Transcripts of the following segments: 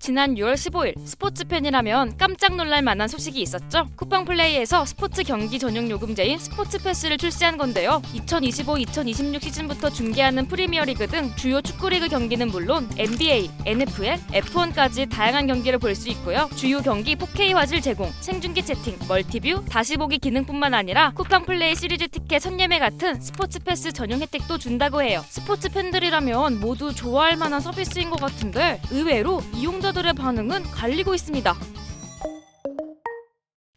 지난 6월 15일 스포츠 팬이라면 깜짝 놀랄 만한 소식이 있었죠. 쿠팡플레이에서 스포츠 경기 전용 요금제인 스포츠 패스를 출시한 건데요. 2025-2026 시즌부터 중계하는 프리미어리그 등 주요 축구리그 경기는 물론 NBA, NFL, F1까지 다양한 경기를 볼 수 있고요. 주요 경기 4K 화질 제공, 생중계 채팅, 멀티뷰, 다시 보기 기능뿐만 아니라 쿠팡플레이 시리즈 티켓 선예매 같은 스포츠 패스 전용 혜택도 준다고 해요. 스포츠 팬들이라면 모두 좋아할 만한 서비스인 것 같은데 의외로 이용자들의 반응은 갈리고 있습니다.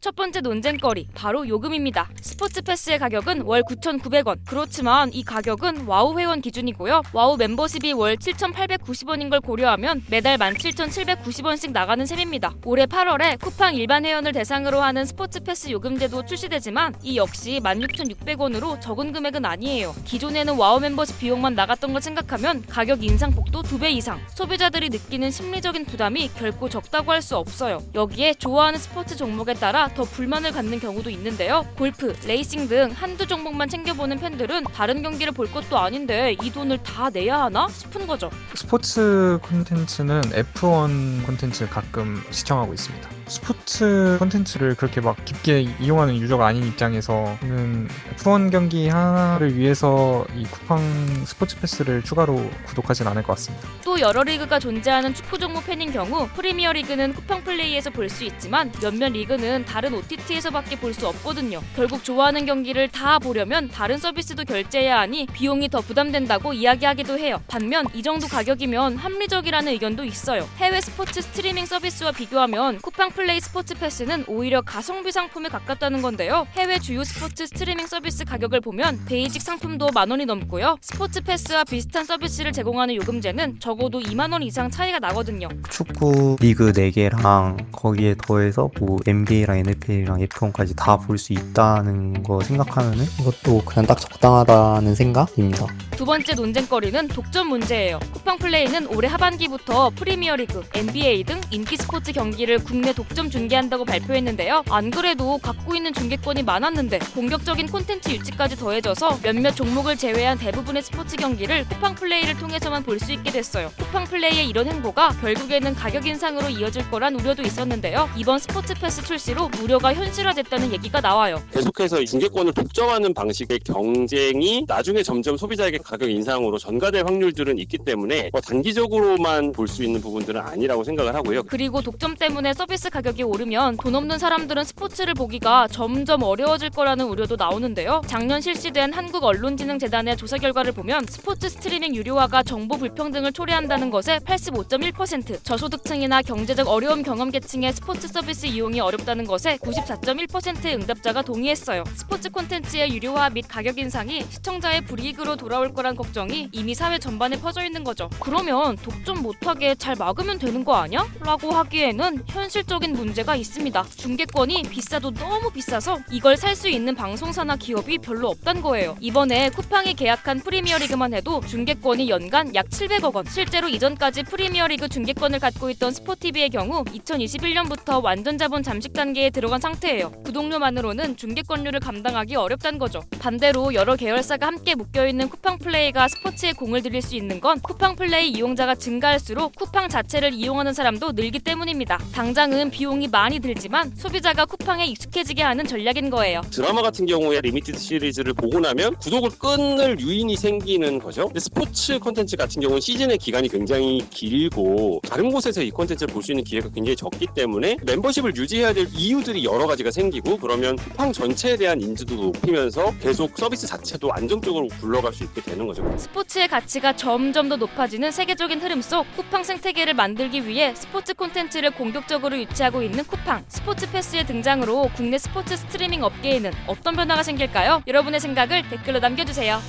첫 번째 논쟁거리, 바로 요금입니다. 스포츠 패스의 가격은 월 9,900원. 그렇지만 이 가격은 와우 회원 기준이고요. 와우 멤버십이 월 7,890원인 걸 고려하면 매달 17,790원씩 나가는 셈입니다. 올해 8월에 쿠팡 일반 회원을 대상으로 하는 스포츠 패스 요금제도 출시되지만 이 역시 16,600원으로 적은 금액은 아니에요. 기존에는 와우 멤버십 비용만 나갔던 걸 생각하면 가격 인상폭도 2배 이상. 소비자들이 느끼는 심리적인 부담이 결코 적다고 할 수 없어요. 여기에 좋아하는 스포츠 종목에 따라 더 불만을 갖는 경우도 있는데요. 골프, 레이싱 등 한두 종목만 챙겨보는 팬들은 다른 경기를 볼 것도 아닌데 이 돈을 다 내야 하나 싶은 거죠. 스포츠 콘텐츠는 F1 콘텐츠 가끔 시청하고 있습니다. 스포츠 콘텐츠를 그렇게 막 깊게 이용하는 유저가 아닌 입장에서는 F1 경기 하나를 위해서 이 쿠팡 스포츠 패스를 추가로 구독하진 않을 것 같습니다. 또 여러 리그가 존재하는 축구 종목 팬인 경우 프리미어 리그는 쿠팡 플레이에서 볼 수 있지만 몇몇 리그는 다른 OTT에서밖에 볼 수 없거든요. 결국 좋아하는 경기를 다 보려면 다른 서비스도 결제해야 하니 비용이 더 부담된다고 이야기하기도 해요. 반면 이 정도 가격이면 합리적이라는 의견도 있어요. 해외 스포츠 스트리밍 서비스와 비교하면 쿠팡 플레이 스포츠 패스는 오히려 가성비 상품에 가깝다는 건데요. 해외 주요 스포츠 스트리밍 서비스 가격을 보면 베이직 상품도 10,000원이 넘고요. 스포츠 패스와 비슷한 서비스를 제공하는 요금제는 적어도 20,000원 이상 차이가 나거든요. 축구 리그 4개랑 거기에 더해서 뭐 NBA랑 NFL이랑 F1까지 다 볼 수 있다는 거 생각하면은 이것도 그냥 딱 적당하다는 생각입니다. 두 번째 논쟁거리는 독점 문제예요. 쿠팡 플레이는 올해 하반기부터 프리미어리그, NBA 등 인기 스포츠 경기를 국내 독점 중계한다고 발표했는데요. 안 그래도 갖고 있는 중계권이 많았는데 공격적인 콘텐츠 유치까지 더해져서 몇몇 종목을 제외한 대부분의 스포츠 경기를 쿠팡 플레이를 통해서만 볼 수 있게 됐어요. 쿠팡 플레이의 이런 행보가 결국에는 가격 인상으로 이어질 거란 우려도 있었는데요. 이번 스포츠 패스 출시로 우려가 현실화됐다는 얘기가 나와요. 계속해서 중계권을 독점하는 방식의 경쟁이 나중에 점점 소비자에게 가격 인상으로 전가될 확률들은 있기 때문에 단기적으로만 볼 수 있는 부분들은 아니라고 생각을 하고요. 그리고 독점 때문에 서비스 가격이 오르면 돈 없는 사람들은 스포츠를 보기가 점점 어려워질 거라는 우려도 나오는데요. 작년 실시된 한국언론진흥재단의 조사 결과를 보면 스포츠 스트리밍 유료화가 정보 불평등을 초래한다는 것에 85.1%, 저소득층이나 경제적 어려움 경험 계층의 스포츠 서비스 이용이 어렵다는 것에 94.1%의 응답자가 동의했어요. 스포츠 콘텐츠의 유료화 및 가격 인상이 시청자의 불이익으로 돌아올 거란 걱정이 이미 사회 전반에 퍼져 있는 거죠. 그러면 독점 못하게 잘 막으면 되는 거 아니야? 라고 하기에는 현실적인 문제가 있습니다. 중계권이 비싸도 너무 비싸서 이걸 살 수 있는 방송사나 기업이 별로 없단 거예요. 이번에 쿠팡이 계약한 프리미어리그만 해도 중계권이 연간 약 700억 원. 실제로 이전까지 프리미어리그 중계권을 갖고 있던 스포티비의 경우 2021년부터 완전 자본 잠식 단계에 들어간 상태예요. 구독료만으로는 중계권료를 감당하기 어렵단 거죠. 반대로 여러 계열사가 함께 묶여있는 쿠팡 플레이가 스포츠에 공을 들일 수 있는 건 쿠팡 플레이 이용자가 증가할수록 쿠팡 자체를 이용하는 사람도 늘기 때문입니다. 당장은 비용이 많이 들지만 소비자가 쿠팡에 익숙해지게 하는 전략인 거예요. 드라마 같은 경우에 리미티드 시리즈를 보고 나면 구독을 끊을 요인이 생기는 거죠. 근데 스포츠 콘텐츠 같은 경우는 시즌의 기간이 굉장히 길고 다른 곳에서 이 콘텐츠를 볼 수 있는 기회가 굉장히 적기 때문에 멤버십을 유지해야 될 이유들이 여러 가지가 생기고 그러면 쿠팡 전체에 대한 인지도도 높이면서 계속 서비스 자체도 안정적으로 굴러갈 수 있게 되는 거죠. 스포츠의 가치가 점점 더 높아지는 세계적인 흐름 속 쿠팡 생태계를 만들기 위해 스포츠 콘텐츠를 공격적으로 유치하고 있는 쿠팡. 스포츠 패스의 등장으로 국내 스포츠 스트리밍 업계에는 어떤 변화가 생길까요? 여러분의 생각을 댓글로 남겨주세요.